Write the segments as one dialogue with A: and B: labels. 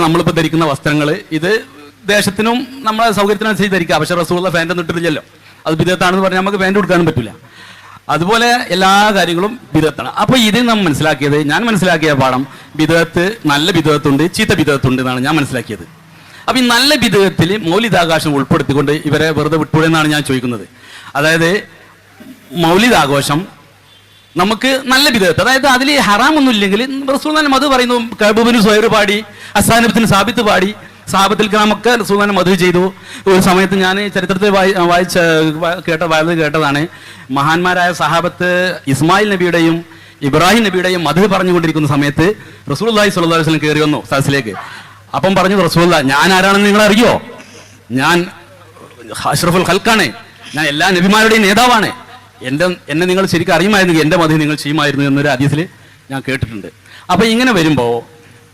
A: നമ്മളിപ്പോൾ ധരിക്കുന്ന വസ്ത്രങ്ങൾ ഇത് ദേശത്തിനും നമ്മളെ സൗകര്യത്തിനനുസരിച്ച് ധരിക്കുക. പക്ഷേ റസൂലുള്ള ഫാൻ്റെ ഇട്ടിട്ടില്ലല്ലോ, അത് ബിദഅത്താണെന്ന് പറഞ്ഞാൽ നമുക്ക് ഫാൻ്റെ കൊടുക്കാനും പറ്റില്ല. അതുപോലെ എല്ലാ കാര്യങ്ങളും ബിദഅത്താണ്. അപ്പോൾ ഇതിൽ നാം മനസ്സിലാക്കിയത്, ഞാൻ മനസ്സിലാക്കിയ പാഠം, ബിദഅത്ത് നല്ല ബിദഅത്തുണ്ട്, ചീത്ത ബിദഅത്തുണ്ട് എന്നാണ് ഞാൻ മനസ്സിലാക്കിയത്. അപ്പോൾ ഈ നല്ല ബിദഅത്തിൽ മൗലിദാഘോഷം ഉൾപ്പെടുത്തിക്കൊണ്ട് ഇവരെ വെറുതെ വിട്ടുകൂടെന്നാണ് ഞാൻ ചോദിക്കുന്നത്. അതായത് മൗലിദാഘോഷം നമുക്ക് നല്ല ബിദഅത്ത്, അതായത് അതിൽ ഹറാമൊന്നും ഇല്ലെങ്കിൽ റസൂലുള്ളാഹി മദ് പറയുന്നു. കഅബ് ഇബ്നു സുഹൈർ പാടി, ഹസ്സാൻ ഇബ്നു സാബിത്ത് പാടി, സഹാബത്തുൽ കിറാമൊക്കെ റസൂലുള്ളാഹി മദ് ചെയ്തു. ഒരു സമയത്ത് ഞാൻ ചരിത്രത്തിൽ കേട്ടതാണ്, മഹാന്മാരായ സഹാബത്ത് ഇസ്മായിൽ നബിയുടെയും ഇബ്രാഹിം നബിയുടെയും മദ് പറഞ്ഞുകൊണ്ടിരിക്കുന്ന സമയത്ത് റസൂലുള്ളാഹി സ്വല്ലല്ലാഹു അലൈഹി വസല്ലം കയറി വന്നു സദസ്സിലേക്ക്. അപ്പം പറഞ്ഞു റസൂലുള്ളാഹി, ഞാൻ ആരാണെന്ന് നിങ്ങൾ അറിയോ? ഞാൻ അഷ്റഫുൽ ഖൽഖാണ്, ഞാൻ എല്ലാ നബിമാരുടെയും നേതാവാണ്. എന്നെ നിങ്ങൾ ശരിക്കും അറിയുമായിരുന്നെങ്കിൽ എൻ്റെ മദ് നിങ്ങൾ ചെയ്യുമായിരുന്നു എന്നൊരു ഹദീസിൽ ഞാൻ കേട്ടിട്ടുണ്ട്. അപ്പോൾ ഇങ്ങനെ വരുമ്പോൾ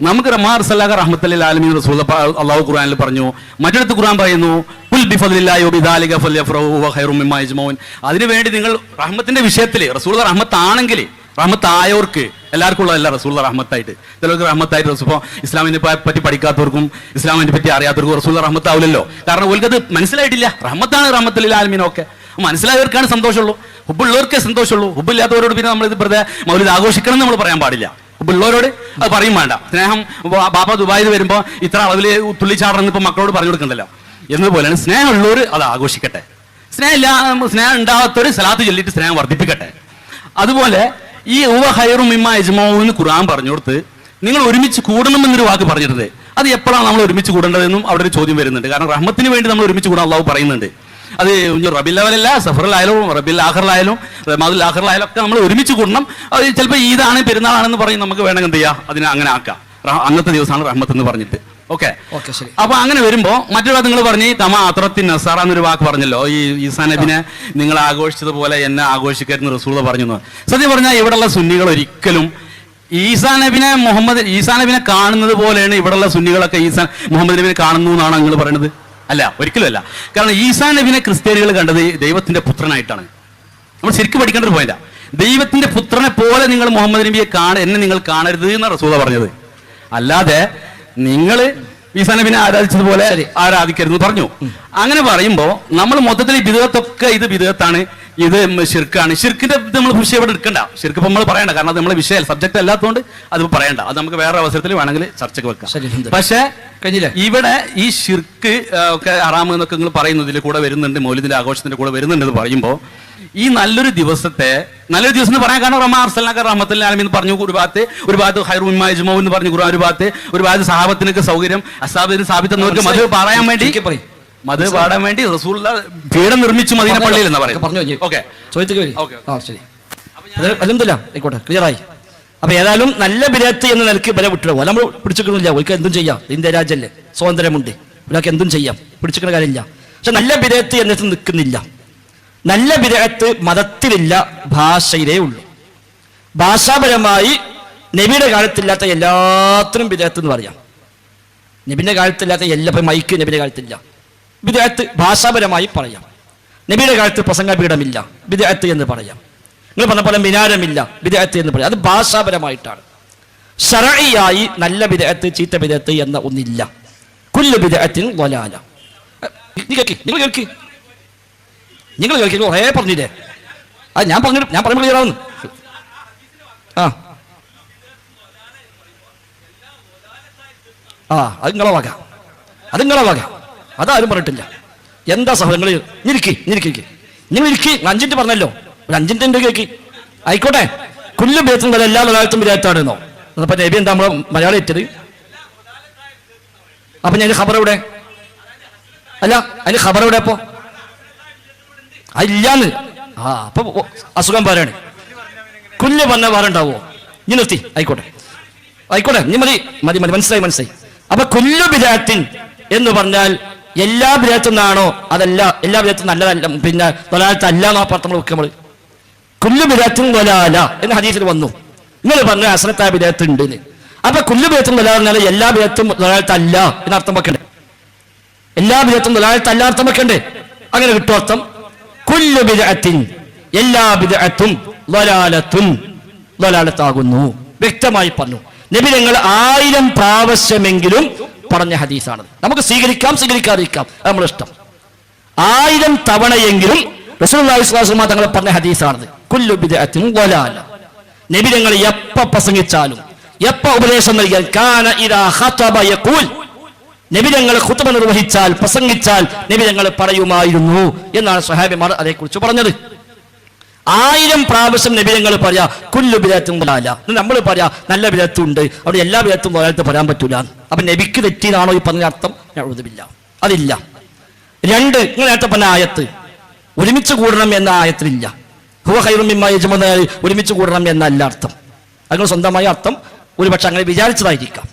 A: നമുക്ക് റഹ്മത്തുൽ ആലമീൻ റസൂൽ അല്ലാഹു ഖുർആനിൽ പറഞ്ഞു, മറ്റൊരു ഖുർആൻ പറയുന്നു, ഖുൽ ബിഫദ്ലില്ലാഹി വബിദാലിക ഫൽയഫ്റഹു വ ഖൈറും മിമ്മാ യജ്മഊൻ. അതിനുവേണ്ടി നിങ്ങൾ റഹ്മത്തിന്റെ വിഷയത്തിൽ റസൂൽ റഹ്മത്താണെങ്കിൽ, റഹ്മത്തായവർക്ക് എല്ലാവർക്കും ഉള്ളതല്ല റസൂൽ റഹ്മത്തായിട്ട്, ചിലർക്ക് റഹ്മത്തായിട്ട് ഇപ്പോൾ ഇസ്ലാമിനെ പറ്റി പഠിക്കാത്തവർക്കും ഇസ്ലാമിനെ പറ്റി അറിയാത്തവർക്കും റസൂൽ റഹ്മത്താവില്ലല്ലോ. കാരണം ഓൽക്കത് മനസ്സിലായിട്ടില്ല. റഹ്മത്താണ് റഹ്മത്തുൽ ആലമീനൊക്കെ, മനസ്സിലായവർക്കാണ് സന്തോഷമുള്ളൂ, ഹുബുള്ളവർക്കേ സന്തോഷമുള്ളൂ. ഹുബില്ലാത്തവരോട് പിന്നെ നമ്മൾ ഇത് വെറുതെ മൗലിദ് ആഘോഷിക്കണം നമ്മൾ പറയാൻ പാടില്ല. ഹുബുള്ളവരോട് അത് പറയും വേണ്ട. സ്നേഹം, ബാപ്പ ദുബായിൽ വരുമ്പോൾ ഇത്ര അളവിൽ തുള്ളിച്ചാടണം ഇപ്പോൾ മക്കളോട് പറഞ്ഞു കൊടുക്കണ്ടല്ലോ എന്നതുപോലെയാണ് സ്നേഹമുള്ളവർ അത് ആഘോഷിക്കട്ടെ, സ്നേഹം ഉണ്ടാകാത്തവർ സലാത്ത് ചൊല്ലിയിട്ട് സ്നേഹം വർദ്ധിപ്പിക്കട്ടെ. അതുപോലെ ഈ ഖൈറും മിമ്മാ യജ്മഊൻ എന്ന് ഖുർആൻ പറഞ്ഞു കൊടുത്ത് നിങ്ങൾ ഒരുമിച്ച് കൂടണമെന്നൊരു വാക്ക് പറഞ്ഞിട്ടുണ്ട്. അത് എപ്പോഴാണ് നമ്മൾ ഒരുമിച്ച് കൂടേണ്ടതെന്നും അവിടെ ഒരു ചോദ്യം വരുന്നുണ്ട്. കാരണം റഹ്മത്തിന് വേണ്ടി നമ്മൾ ഒരുമിച്ച് കൂടാൻ അല്ലാഹു പറയുന്നുണ്ട്. അത് റബീഉൽ അവ്വലല്ല, സഫറിലായാലും റബീഉൽ ആഖിറിലായാലും റമദാനുൽ ആഖിറിലായാലും ഒക്കെ നമ്മൾ ഒരുമിച്ച് കൂടണം. അത് ചിലപ്പോൾ ഈദാണ് പെരുന്നാളാണെന്ന് പറയും, നമുക്ക് വേണമെങ്കിൽ എന്ത് ചെയ്യാം, അതിനെ അങ്ങനെ ആക്കാം. അന്നത്തെ ദിവസമാണ് റഹ്മത്ത് എന്ന് പറഞ്ഞിട്ട്. ഓക്കെ, അപ്പൊ അങ്ങനെ വരുമ്പോ മറ്റൊരു നിങ്ങൾ പറഞ്ഞ് തമാഅത്രത്തിൻ നസാറ എന്നൊരു വാക്ക് പറഞ്ഞല്ലോ. ഈ ഈസാ നബിനെ നിങ്ങൾ ആഘോഷിച്ചതുപോലെ എന്നെ ആഘോഷിക്കരുതെന്ന് റസൂൽ പറഞ്ഞു. സത്യം പറഞ്ഞാൽ ഇവിടെയുള്ള സുന്നികൾ ഒരിക്കലും ഈസാ നബിനെ കാണുന്നത് പോലെയാണ് ഇവിടെയുള്ള സുന്നികളൊക്കെ മുഹമ്മദ് നബിനെ കാണുന്നു എന്നാണ് നിങ്ങൾ പറയുന്നത്. അല്ല, ഒരിക്കലും അല്ല. കാരണം ഈസാ നബിനെ ക്രിസ്ത്യാനികൾ കണ്ടത് ദൈവത്തിന്റെ പുത്രനായിട്ടാണ്. നമ്മൾ ശരിക്കും പഠിക്കേണ്ട ഒരു പോയിന്റാ. ദൈവത്തിന്റെ പുത്രനെ പോലെ നിങ്ങൾ മുഹമ്മദ് നബിയെ എന്നെ നിങ്ങൾ കാണരുത് എന്നാണ് റസൂൽ പറഞ്ഞത്. അല്ലാതെ നിങ്ങൾ ഈസാ നബിനെ ആരാധിച്ചതുപോലെ ആരാധിക്കരുത് പറഞ്ഞു. അങ്ങനെ പറയുമ്പോൾ നമ്മൾ മൊത്തത്തിൽ ബിദ്അത്തൊക്കെ ഇത് ബിദ്അത്താണ്, ഇത് ശിർക്കാണ്. ശിർക്കിന്റെ നമ്മൾ വിഷയം ഇവിടെ എടുക്കണ്ട. ശിർക്ക് ഇപ്പം നമ്മൾ പറയണ്ട, കാരണം അത് നമ്മളെ വിഷയം സബ്ജക്ട് അല്ലാത്തതുകൊണ്ട് അത് പറയണ്ട. അത് നമുക്ക് വേറെ അവസരത്തിൽ വേണമെങ്കിൽ ചർച്ചയ്ക്ക് വെക്കാം. പക്ഷേ ഇവിടെ ഈ ശിർക്ക് ഒക്കെ ഹറാം എന്നൊക്കെ നിങ്ങൾ പറയുന്നതിൽ കൂടെ വരുന്നുണ്ട്, മൗലിദിന്റെ ആഘോഷത്തിന്റെ കൂടെ വരുന്നുണ്ട് എന്ന് പറയുമ്പോൾ ഈ നല്ലൊരു ദിവസം എന്ന് പറയാൻ കാരണം റഹ്മത്തുൽ ആലമീൻ എന്ന് പറഞ്ഞു ഒരു ഭാഗത്ത് ഖൈറും മിമ്മാ യജ്മഊൻ എന്ന് പറഞ്ഞു ഖുർആൻ, ഒരു ഭാഗത്ത് സഹാബത്തിനൊക്കെ സൗകര്യം, അസ്ഹാബിന് സാബിത്ത് എന്നവർക്ക് മദ് പറയാൻ വേണ്ടി റസൂലുള്ളാഹി പീഠം നിർമ്മിച്ചു മദീന പള്ളിയിൽ എന്നാ പറയുന്നത്. ഓക്കെ,
B: ആയിക്കോട്ടെ, ക്ലിയറായി. അപ്പൊ ഏതായാലും നല്ല ബിദഅത്ത് എന്ന നിലക്ക് വില വിട്ടുള്ളൂ. നമ്മൾ പിടിച്ചിട്ടില്ല, ഒരിക്കൽ എന്തും ചെയ്യാം, ഇന്ത്യ രാജ്യമല്ലേ, സ്വാതന്ത്ര്യമുണ്ട്, ഒരാൾക്ക് എന്തും ചെയ്യാം, പിടിച്ചിക്കുന്ന കാര്യമില്ല. പക്ഷെ നല്ല ബിദഅത്ത് എന്നിട്ട് നിൽക്കുന്നില്ല. നല്ല ബിദഅത്ത് മതത്തിലില്ല, ഭാഷയിലേ ഉള്ളൂ. ഭാഷാപരമായി നബിയുടെ കാലത്തില്ലാത്ത എല്ലാത്തിനും ബിദഅത്ത് എന്ന് പറയാം. നബിന്റെ കാലത്തില്ലാത്ത എല്ലാ മൈക്ക് നബിയുടെ കാലത്തില്ല, ബിദഅത്ത് ഭാഷാപരമായി പറയാം. നബിയുടെ കാലത്ത് പ്രസംഗപീഠമില്ല, ബിദഅത്ത് എന്ന് പറയാം. നിങ്ങൾ പറഞ്ഞ പോലെ മിനാരമില്ല, ബിദഅത്ത് എന്ന് പറയാം. അത് ഭാഷാപരമായിട്ടാണ്. ശർഈയായി നല്ല ബിദഅത്ത് ചീത്ത ബിദഅത്ത് എന്ന ഒന്നില്ല. കുല്ലു ബിദഅത്തിൻ ളലാല. നിങ്ങൾ കേൾക്കി കുറേ പറഞ്ഞില്ലേ? അത് ഞാൻ പറയുമ്പോൾ ക്ലിയറാവുന്നു. അത് നിങ്ങളെ വക, അതാരും പറഞ്ഞിട്ടില്ല. എന്താ സഹോദരങ്ങൾ, നിങ്ങൾ ഇരിക്കി 5 മിനിറ്റ് പറഞ്ഞല്ലോ, ഒരു 5 മിനിറ്റ് കേൾക്കി. ആയിക്കോട്ടെ, കുല്ലു ബിദഅത്തും എല്ലാ ളലാലത്തും ബിദഅത്താണെന്നോ? അപ്പൊ നബി എന്താ നമ്മളെ മലയാളം ഏറ്റത്? അപ്പൊ ഞാൻ ഖബർ എവിടെ? അല്ല, അതിന് ഖബർ എവിടെ? അപ്പോ ഇല്ലാന്ന്. അപ്പൊ അസുഖം പാരാണ്. കുല്ല് പറഞ്ഞ പാറുണ്ടാവോ? നീ നിർത്തി. ആയിക്കോട്ടെ, നീ മതി, മനസ്സിലായി. അപ്പൊ കുല്ലു ബിദഅത്തിൻ എന്ന് പറഞ്ഞാൽ എല്ലാ ബിദഅത്തും എന്നാണോ? അതല്ല, എല്ലാ ബിദഅത്തും നല്ലതല്ല, പിന്നെ ളലാലത്ത് അല്ല എന്നോ അർത്ഥം നമ്മൾ. കുല്ലു ബിദഅത്തിൻ ളലാല എന്ന് ഹദീസിൽ വന്നു. നിങ്ങൾ പറഞ്ഞ ഹസനത്തായ ബിദഅത്ത് ഉണ്ട്. അപ്പൊ കുല്ലു ബിദഅത്തിൻ ളലാല എന്നാൽ എല്ലാ ബിദഅത്തും ളലാലത്ത് അല്ല എന്ന് അർത്ഥം വെക്കണ്ടേ? എല്ലാ ബിദഅത്തും ളലാലത്ത് അല്ല അർത്ഥം വെക്കണ്ടേ? അങ്ങനെ കിട്ടും അർത്ഥം. കുല്ലു ബിദഅത്തിൻ, എല്ലാ ബിദഅത്തും ളലാലത്താകുന്നു. വ്യക്തമായി പറഞ്ഞു. നബി ഞങ്ങൾ 1000 പ്രാവശ്യമെങ്കിലും പറഞ്ഞ ഹദീസാണ്. നമുക്ക് സ്വീകരിക്കാം, സ്വീകരിക്കാതിരിക്കാം, അത് നമ്മുടെ ഇഷ്ടം. 1000 തവണയെങ്കിലും റസൂലുള്ളാഹി സ്വല്ലല്ലാഹു അലൈഹി വസല്ലം തങ്ങൾ പറഞ്ഞ ഹദീസാണ്. കുല്ലു ബിദ്അത്തിൻ ളലാല. നബി തങ്ങൾ എപ്പോ പ്രസംഗിച്ചാലും എപ്പോ ഉപദേശം നൽകിയാൽ കാന ഇദാ ഖതബ യഖൂൽ, നബി തങ്ങൾ ഖുതുബ നിർവഹിച്ചാൽ, പ്രസംഗിച്ചാൽ നബി തങ്ങൾ പറയുമായിരുന്നു എന്നാണ് സ്വഹാബിമാർ അതേക്കുറിച്ച് പറഞ്ഞത്. 1000 പ്രാവശ്യം നബി തങ്ങൾ പറയാ കുല്ലു ബിദ്അത്തിൻ ളലാല. നമ്മൾ പറയാ നല്ല ബിദ്അത്തുണ്ട്, അവിടെ എല്ലാ ബിദ്അത്തും ളലാലത്ത് പറയാൻ പറ്റൂല. അപ്പൊ നബിക്ക് തെറ്റിയതാണോ ഈ പറഞ്ഞ അർത്ഥം? നഊദുബില്ല, അതില്ല. 2, നിങ്ങൾ നേരത്തെ പറഞ്ഞ ആയത്ത് ഒരുമിച്ച് കൂടണം എന്ന ആയത്തിലില്ല. ഹുവ ഖൈറും മിമ്മാ യജ്മഊന, ഒരുമിച്ച് കൂടണം എന്നല്ല അർത്ഥം. അങ്ങനെ സ്വന്തമായ അർത്ഥം ഒരുപക്ഷെ അങ്ങനെ വിചാരിച്ചതായിരിക്കാം.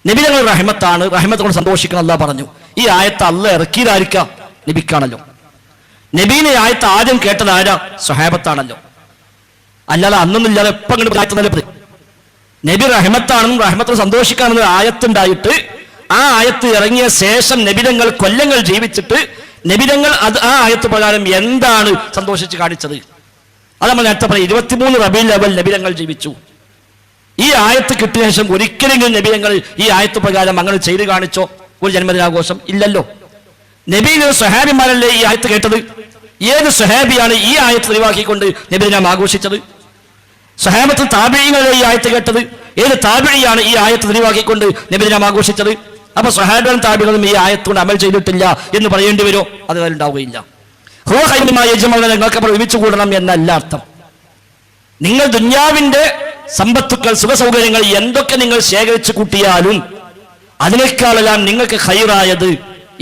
B: നബി തങ്ങൾ റഹ്മത്താണ്, റഹ്മത്ത് കൊണ്ട് സന്തോഷിക്കണം അല്ലാഹ് പറഞ്ഞു. ഈ ആയത്ത് അല്ലാഹ് ഇറക്കിയതായിരിക്കാം നബിക്കാണല്ലോ. നബീനെ ആയത്ത് ആദ്യം കേട്ടത് ആരാ? സ്വഹാബത്താണല്ലോ. അല്ലാതെ അന്നൊന്നില്ലാതെ എപ്പം അങ്ങോട്ട് ആയത്ത് നബി റഹ്മത്താണെന്നും റഹ്മത്തിന് സന്തോഷിക്കാണെന്നും ആയത്തുണ്ടായിട്ട് ആ ആയത്ത് ഇറങ്ങിയ ശേഷം നബിതങ്ങൾ കൊല്ലങ്ങൾ ജീവിച്ചിട്ട് നബിതങ്ങൾ അത് ആ ആയത്ത് പ്രകാരം എന്താണ് സന്തോഷിച്ച് കാണിച്ചത്? അത് നമ്മൾ നേരത്തെ പറയാം. 23 റബീഉൽ അവ്വൽ നബിതങ്ങൾ ജീവിച്ചു. ഈ ആയത്ത് കിട്ടിയ ശേഷം ഒരിക്കലെങ്കിലും നബിതങ്ങൾ ഈ ആയത്ത് പ്രകാരം അങ്ങനെ ചെയ്ത് കാണിച്ചോ? ഒരു ജന്മദിനാഘോഷം ഇല്ലല്ലോ. നബിയിലെ സ്വഹാബിമാരല്ലേ ഈ ആയത്ത് കേട്ടത്? ഏത് സ്വഹാബിയാണ് ഈ ആയത്ത് ഒഴിവാക്കിക്കൊണ്ട് നബിദിനം ആഘോഷിച്ചത്? സ്വഹാബത്ത് താബിഈങ്ങളല്ലേ ഈ ആയത്ത് കേട്ടത്? ഏത് താബിഈയാണ് ഈ ആയത്ത് ഒഴിവാക്കിക്കൊണ്ട് നബിദിനം ആഘോഷിച്ചത്? അപ്പൊ സ്വഹാബികളും താബിഈകളും ഈ ആയത്തുകൊണ്ട് അമൽ ചെയ്തിട്ടില്ല എന്ന് പറയേണ്ടി വരുമോ? അത് ഉണ്ടാവുകയില്ല. നിങ്ങൾക്ക് ഒരുമിച്ച് കൂടണം എന്നല്ല അർത്ഥം. നിങ്ങൾ ദുന്യാവിന്റെ സമ്പത്തുക്കൾ, സുഖസൗകര്യങ്ങൾ എന്തൊക്കെ നിങ്ങൾ ശേഖരിച്ചു കൂട്ടിയാലും അതിനേക്കാളെല്ലാം നിങ്ങൾക്ക് ഖൈറായത്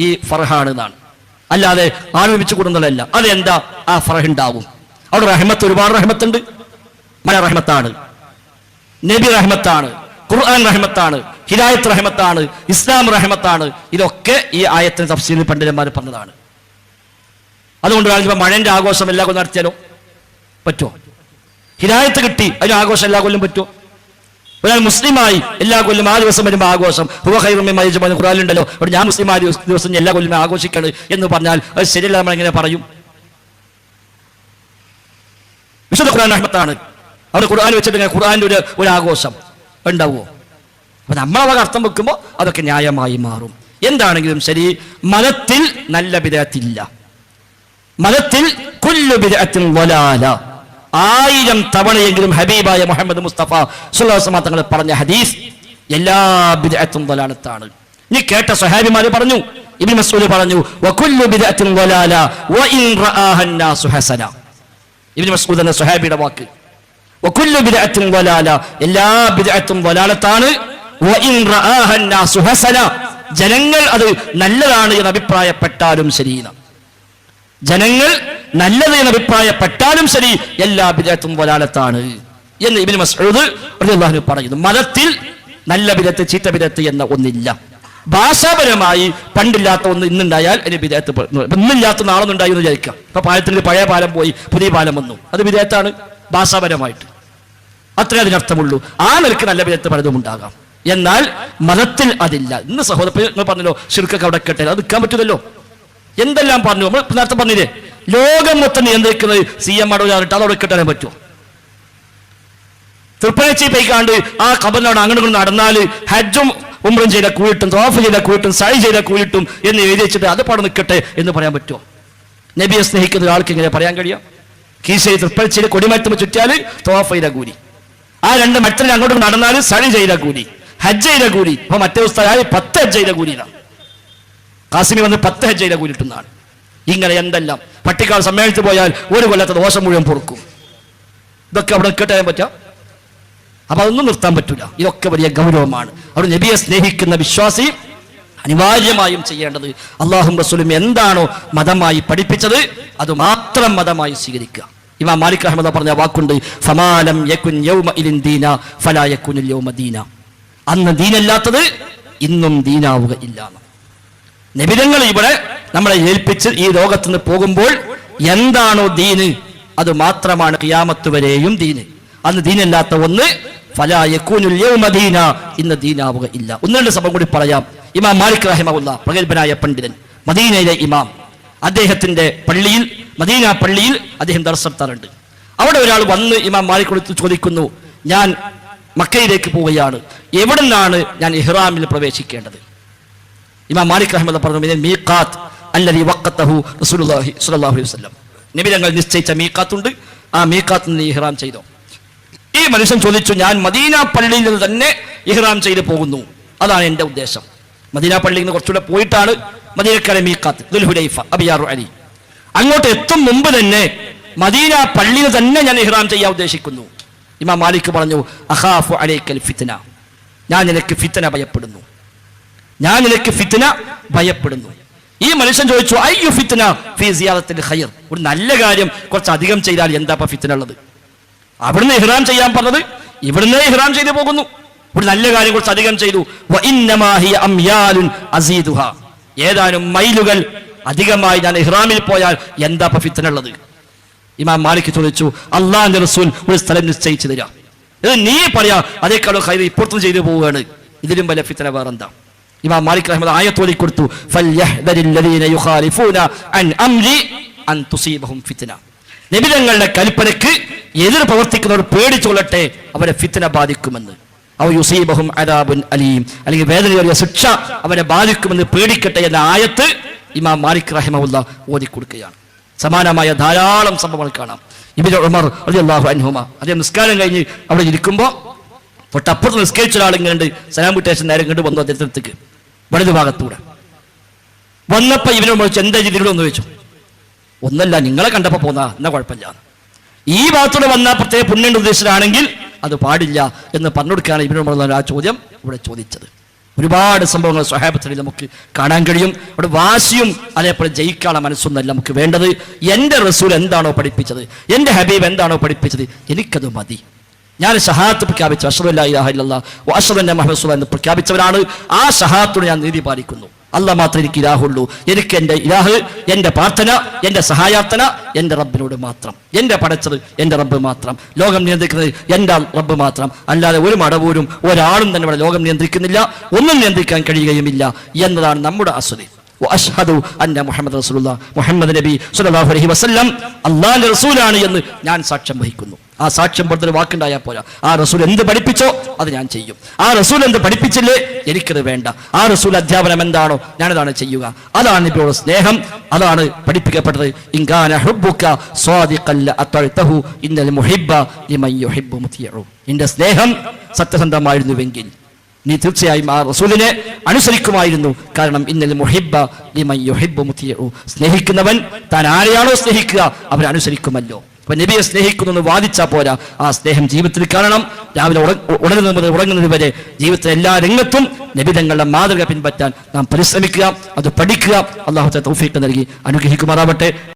B: ഈ ഫർഹാണ് എന്നാണ്. അല്ലാതെ ആലോചിച്ചു കൂടുന്നതല്ല. അതെന്താ? ആ ഫർഹ് ഉണ്ടാവും. അവിടെ റഹ്മത്ത്, ഒരുപാട് റഹ്മത്തുണ്ട്. മല റഹ്മത്താണ്, നബി റഹ്മത്താണ്, ഖുർആൻ റഹ്മത്താണ്, ഹിദായത്ത് റഹ്മത്താണ്, ഇസ്ലാം റഹ്മത്താണ്. ഇതൊക്കെ ഈ ആയത്തിന് തഫ്സീറിൽ പണ്ഡിതന്മാർ പറഞ്ഞതാണ്. അതുകൊണ്ട് ഇപ്പൊ മഴന്റെ ആഘോഷം എല്ലാ കൊല്ലം നടത്തിയാലോ പറ്റുമോ? ഹിദായത്ത് കിട്ടി, അതിന് ആഘോഷം എല്ലാ കൊല്ലം പറ്റുമോ? ഒരാൾ മുസ്ലിമായി എല്ലാ കൊല്ലം ആ ദിവസം വരുമ്പോൾ ആഘോഷം ഹുവ ഖൈറും മിമ്മാ യജ്മഊന ഖുർആനിലുണ്ടല്ലോ. അവിടെ ഞാൻ മുസ്ലിം ആ ദിവസം എല്ലാ കൊല്ലം ആഘോഷിക്കണം എന്ന് പറഞ്ഞാൽ അത് ശരിയല്ല. നമ്മൾ എങ്ങനെ പറയും? വിശുദ്ധ ഖുർആൻ റഹ്മത്താണ്. അവിടെ ഖുർആൻ വെച്ചിട്ട് ഖുർആന്റെ ഒരു ആഘോഷം ഉണ്ടാവുമോ? അപ്പൊ നമ്മളവ അർത്ഥം വെക്കുമ്പോൾ അതൊക്കെ ന്യായമായി മാറും. എന്താണെങ്കിലും ശരി, മതത്തിൽ നല്ല ബിദ്അത്തില്ല. മതത്തിൽ കുല്ലു ബിദ്അത്തിൻ ളലാല. 1000 തവണയെങ്കിലും ഹബീബായ മുഹമ്മദ് മുസ്തഫ സ്വല്ലല്ലാഹു അലൈഹി വസല്ലം തങ്ങൾ പറഞ്ഞ ഹദീസ് എല്ലാ ബിദ്അത്തും ളലാലത്താണ്. നീ കേട്ട സ്വഹാബിമാര് പറഞ്ഞു, ഇബ്നു മസ്ഊദ് പറഞ്ഞു വകുല്ലു ബിദ്അത്തിൻ ളലാല വഇൻ റആഹ അന്നാസു ഹസന. ഇബ്നു മസ്ഊദ് എന്ന സ്വഹാബിയുടെ വാക്ക്. വകുല്ലു ബിദ്അത്തിൻ ളലാല, എല്ലാ ബിദ്അത്തും ളലാലത്താണ്. വഇൻ റആഹ അന്നാസു ഹസന, ജനങ്ങൾ അത് നല്ലതാണ് എന്ന് അഭിപ്രായപ്പെട്ടാലും ശരിയാണ്. ജനങ്ങൾ നല്ലത് എന്ന് അഭിപ്രായപ്പെട്ടാലും ശരി, എല്ലാ ബിദ്അത്തും ളലാലത്താണ് എന്ന് ഇബ്നു മസ്ഊദ് റളിയല്ലാഹു അൻഹു പറയുന്നു. മതത്തിൽ നല്ല ബിദ്അത്ത്, ചീത്ത ബിദ്അത്ത് എന്ന ഒന്നില്ല. ഭാഷാപരമായി പണ്ടില്ലാത്ത ഒന്ന് ഇന്നുണ്ടായാൽ അതിന് ബിദ്അത്ത്. ഇന്നില്ലാത്ത നാളൊന്നുണ്ടായി എന്ന് വിചാരിക്കാം. ഇപ്പൊ പാലത്തിൽ പഴയ പാലം പോയി പുതിയ പാലം വന്നു, അത് ബിദ്അത്താണ് ഭാഷാപരമായിട്ട്. അത്രേ അതിനർത്ഥമുള്ളൂ. ആ നിലക്ക് നല്ല ബിദ്അത്ത് പലതും ഉണ്ടാകാം. എന്നാൽ മതത്തിൽ അതില്ല. ഇന്ന് സഹോദരങ്ങൾ പറഞ്ഞല്ലോ ശിർക്കൊക്കെ അവിടെ കെട്ടെ, അത് നിൽക്കാൻ പറ്റില്ലല്ലോ. എന്തെല്ലാം പറഞ്ഞു നമ്മൾ നേരത്തെ പറഞ്ഞില്ലേ, ലോകം മൊത്തം നിയന്ത്രിക്കുന്നത് CM അടവിട്ട് അതോടെ കെട്ടാൻ പറ്റുമോ? തൃപ്പനച്ചി പോയിക്കാണ്ട് ആ ഖബറിനോട് അങ്ങോട്ട് നടന്നാൽ ഹജ്ജും ഉംറയും ചെയ്ത കൂയിട്ടും തവാഫ് ചെയ്ത കൂയിട്ടും സഅയ് ചെയ്ത കൂയിട്ടും എന്ന് എഴുതി വെച്ചിട്ട് അത് പാടെ നിൽക്കട്ടെ എന്ന് പറയാൻ പറ്റുമോ? നബിയെ സ്നേഹിക്കുന്ന ഒരാൾക്ക് ഇങ്ങനെ പറയാൻ കഴിയാം? കീശയിൽ തൃപ്പനച്ചിയിൽ കൊടിമരത്തുമ്പോൾ ചുറ്റിയാൽ തവാഫ് ചെയ്ത കൂലി, ആ 2 മരത്തിന് അങ്ങോട്ട് നടന്നാൽ സഅയ് ചെയ്ത കൂലി, ഹജ്ജ് ചെയ്ത കൂലി. അപ്പൊ മറ്റേ ഉസ്താദ് 10 ഹജ്ജ് ചെയ്ത കൂലിയാണ്. കാസിമി വന്ന് 10 ഹജ്ജ് ചെയ്ത കൂലിട്ടുന്നതാണ്. ഇങ്ങനെ എന്തെല്ലാം പട്ടിക്കാട് സമ്മേളനത്തിൽ പോയാൽ ഒരു കൊല്ലത്തെ ദോഷം മുഴുവൻ പൊറുക്കും. ഇതൊക്കെ അവിടെ കേട്ടാൻ പറ്റാം. അപ്പൊ അതൊന്നും നിർത്താൻ പറ്റൂല. ഇതൊക്കെ വലിയ ഗൗരവമാണ്. അവിടെ നബിയെ സ്നേഹിക്കുന്ന വിശ്വാസി അനിവാര്യമായും ചെയ്യേണ്ടത് അല്ലാഹും റസൂലും എന്താണോ മതമായി പഠിപ്പിച്ചത് അത് മാത്രം മതമായി സ്വീകരിക്കുക. ഇമാം മാലിക് റഹ്മത്തുള്ളാഹി പറഞ്ഞ വാക്കുണ്ട്, ഫമാലം യകുൻ യൗമഇദിൻ ദീന ഫലാ യകുനുൽ യൗമ ദീന. അന്ന് ദീനല്ലാത്തത് ഇന്നും ദീനാവുക ഇല്ല. നബിതങ്ങൾ ഇവിടെ നമ്മളെ ഏൽപ്പിച്ച് ഈ ലോകത്ത് നിന്ന് പോകുമ്പോൾ എന്താണോ ദീന് അത് മാത്രമാണ് ഖിയാമത്ത് വരെയും ദീന്. അന്ന് ദീനല്ലാത്ത ഒന്ന് ഫലാ യകൂനുൽ യൗമ ദീന, ഇന്ന് ദീനാവുക ഇല്ല. 1-2 സംഭവം കൂടി പറയാം. ഇമാം മാലിക് റഹിമഹുല്ലാഹ് പ്രഗൽഭനായ പണ്ഡിതൻ, മദീനയിലെ ഇമാം, അദ്ദേഹത്തിന്റെ പള്ളിയിൽ, മദീന പള്ളിയിൽ അദ്ദേഹം ദർസ് നടത്താറുണ്ട്. അവിടെ ഒരാൾ വന്ന് ഇമാം മാലിക്കിനോട് ചോദിക്കുന്നു, ഞാൻ മക്കയിലേക്ക് പോവുകയാണ്, എവിടെ നിന്നാണ് ഞാൻ ഇഹ്റാമിൽ പ്രവേശിക്കേണ്ടത്? ഇമാം മാലിക് റഹ്മത്തുള്ളാഹി പറഞ്ഞു മിനൽ മീഖാത്ത് അല്ലദി വഖത്തഹു റസൂലുള്ളാഹി സ്വല്ലല്ലാഹു അലൈഹി വസല്ലം. നബി തങ്ങൾ നിശ്ചയിച്ച മീഖാത്തുണ്ട്, ആ മീഖാത്തിൽ നിന്ന് ഇഹ്റാം ചെയ്തോ. ഈ മനുഷ്യൻ ചോദിച്ചു, ഞാൻ മദീന പള്ളിയിൽ നിന്ന് തന്നെ ഇഹ്റാം ചെയ്ത് പോകുന്നു, അതാണ് എൻ്റെ ഉദ്ദേശം. മദീന പള്ളിയിൽ നിന്ന് കുറച്ചുകൂടെ പോയിട്ടാണ് മദീനക്കാരെ മീഖാത്ത് ദുൽഹുലൈഫ അബിയാറു അലി. അങ്ങോട്ട് എത്തും മുമ്പ് തന്നെ മദീന പള്ളിയിൽ തന്നെ ഞാൻ ഇഹ്റാം ചെയ്യാൻ ഉദ്ദേശിക്കുന്നു. ഇമാം മാലിക് പറഞ്ഞു, അഖാഫു അലൈക്കൽ ഫിത്ന, ഞാൻ നിനക്ക് ഫിത്ന ഭയപ്പെടുന്നു, ഞാൻ നിനക്ക് ഫിത്ന ഭയപ്പെടുന്നു. ഈ മനുഷ്യൻ ചോദിച്ചു, അയ്യു ഫിത്ന ഫീ സിയാറത്തിൽ ഖൈർ, ഒരു നല്ല കാര്യം കുറച്ച് അധികം ചെയ്താൽ എന്താ ഫിത്ന ഉള്ളത്? അവിടുന്ന് ഇഹ്റാം ചെയ്യാൻ പറഞ്ഞത്, ഇവിടുന്ന് ഇഹ്റാം ചെയ്തു പോകുന്നു. ഒരു നല്ല കാര്യം കുറച്ച് അധികം ചെയ്തു. വ ഇന്നമാ ഹിയ അംയാലുൻ അസീദുഹാ, ഏതാനും മൈലുകൾ അധികമായി ഞാൻ ഇഹ്റാമിൽ പോയാൽ എന്താ ഫിത്ന ഉള്ളത്? ഇമാം മാലിക് ചോദിച്ചു, അള്ളാഹുവിന്റെ റസൂൽ ഒരു സ്ഥലം നിശ്ചയിച്ചു തരാം, ഇത് നീ പറയാ അതേക്കാളും ഖൈർ ഇപ്പുറത്തും ചെയ്തു പോവുകയാണ്, ഇതിലും വലിയ ഫിത്ന വേറെന്താ? ഇമാം മാലിക് റഹ്മത്തുള്ളാഹി ആയത്തോതി കൊടുത്തു, ഫൽയഹ്ദരില്ലദീന യുഖാലിഫൂന അൻ അംരി അൻ തുസീബഹും ഫിത്ന, നബി തങ്ങളുടെ കൽപ്പനയ്ക്ക് എതിർ പ്രവർത്തിക്കുന്നവർ പേടിച്ചൊള്ളട്ടെ, അവരെ ഫിത്ന ബാധിക്കുമെന്ന്. ഔ യുസീബഹും അദാബുൻ അലീം, അല്ലെങ്കിൽ വേദനയേറിയ ശിക്ഷ അവരെ ബാധിക്കുമെന്ന് പേടിക്കട്ടെ എന്ന ആയത്ത് ഇമാം മാലിക് റഹിമഹുല്ലാഹ് ഓതി കൊടുക്കുകയാണ്. സമാനമായ ധാരാളം സംഭവങ്ങൾ കാണാം. ഇബ്നു ഉമർ റളിയല്ലാഹു അൻഹുമ അദ്ദേഹം നിസ്കാരം കഴിഞ്ഞ് അവിടെ ഇരിക്കുമ്പോൾ തൊട്ടപ്പുറത്ത് നിസ്കരിച്ച ഒരാളിങ്ങണ്ട് സലാം വിട്ടേഷൻ നേരം കണ്ടു വന്നു അദ്ദേഹത്തിനടുത്തേക്ക് വലതു ഭാഗത്തൂടെ വന്നപ്പോ ഇവനോട് ചോദിച്ചു, എന്താ ഇതിലൊന്ന് ചോദിച്ചു. ഒന്നല്ല, നിങ്ങളെ കണ്ടപ്പോ പോന്നാ എന്നാ കുഴപ്പമില്ല, ഈ ഭാഗത്തൂടെ വന്നാൽ പ്രത്യേക പുണ്യന്റെ ഉദ്ദേശത്തിലാണെങ്കിൽ അത് പാടില്ല എന്ന് പറഞ്ഞു കൊടുക്കുകയാണ് ഇബ്നു ഉമർ ആ ചോദ്യം ഇവിടെ ചോദിച്ചത്. ഒരുപാട് സംഭവങ്ങൾ സ്വഹാബത്തിൽ നമുക്ക് കാണാൻ കഴിയും. അവിടെ വാശിയും അതേപോലെ ജയിക്കാനുള്ള മനസ്സൊന്നല്ല നമുക്ക് വേണ്ടത്. എൻ്റെ റസൂൽ എന്താണോ പഠിപ്പിച്ചത്, എൻ്റെ ഹബീബ് എന്താണോ പഠിപ്പിച്ചത്, എനിക്കത് മതി. ഞാൻ ഷഹാദത്ത് പ്രഖ്യാപിച്ചു, അശ്ഹദു ലാ ഇലാഹ ഇല്ലല്ലാഹ് വ അശ്ഹദു അന്ന മുഹമ്മദൻ റസൂലുള്ളാഹ് എന്ന് പ്രഖ്യാപിച്ചവരാണ്. ആ ഷഹാദത്തോട് ഞാൻ നീതി പാലിക്കുന്നു. അല്ലാഹ് മാത്രമേ എനിക്ക് ഇലാഹുള്ളൂ, എനിക്ക് എൻ്റെ ഇലാഹ്, എൻ്റെ പ്രാർത്ഥന, എൻ്റെ സഹായാർത്ഥന എൻ്റെ റബ്ബിനോട് മാത്രം. എൻ്റെ പടച്ചത് എൻ്റെ റബ്ബ് മാത്രം, ലോകം നിയന്ത്രിക്കുന്നത് എൻ്റെ റബ്ബ് മാത്രം, അല്ലാതെ ഒരു മടവൂരും ഒരാളും തന്നെ ഇവിടെ ലോകം നിയന്ത്രിക്കുന്നില്ല, ഒന്നും നിയന്ത്രിക്കാൻ കഴിയുകയുമില്ല എന്നതാണ് നമ്മുടെ അസ്വദി. അഷ്ഹദു അന്ന മുഹമ്മദ് റസൂലുള്ളാഹ്, മുഹമ്മദ് നബി സ്വല്ലല്ലാഹു അലൈഹി വസല്ലം അല്ലാഹുവിന്റെ റസൂലാണ് എന്ന് ഞാൻ സാക്ഷ്യം വഹിക്കുന്നു. ആ സാക്ഷ്യം പുറത്തൊരു വാക്കുണ്ടായാൽ പോരാ. ആ റസൂൽ എന്ത് പഠിപ്പിച്ചോ അത് ഞാൻ ചെയ്യും. ആ റസൂൽ എന്ത് പഠിപ്പിച്ചില്ലേ എനിക്കത് വേണ്ട. ആ റസൂൽ അധ്യാപനം എന്താണോ ഞാനതാണ് ചെയ്യുക. അതാണ് നബിയോട് സ്നേഹം, അതാണ് പഠിപ്പിക്കപ്പെട്ടത്. ഇൻകാന ഹുബ്ബുക സ്വാദിഖൻ ലഅതഅതഹു ഇന്നൽ മുഹിബ്ബ ലിമൻ യുഹിബ്ബു മുതിഉ. നിന്റെ സ്നേഹം സത്യസന്ധമായിരുന്നുവെങ്കിൽ നീ തീർച്ചയായും ആ റസൂലിനെ അനുസരിക്കുമായിരുന്നു. കാരണം ഇന്നൽ മുഹിബ്ബ ലിമൻ യുഹിബ്ബു മുതിഉ, സ്നേഹിക്കുന്നവൻ താൻ ആരെയാണോ സ്നേഹിക്കുക അവരെ അനുസരിക്കുമല്ലോ. അപ്പൊ നബിയെ സ്നേഹിക്കുന്നു എന്ന് വാദിച്ചാൽ പോരാ, ആ സ്നേഹം ജീവിതത്തിൽ കാണണം. രാവിലെ ഉണരുന്നത് മുതൽ ഉറങ്ങുന്നത് വരെ ജീവിതത്തിലെ എല്ലാ രംഗത്തും നബി തങ്ങളുടെ മാതൃക പിൻപറ്റാൻ നാം പരിശ്രമിക്കുക, അത് പഠിക്കുക. അല്ലാഹു തൗഫീഖ് നൽകി അനുഗ്രഹിക്കുമാറാവട്ടെ.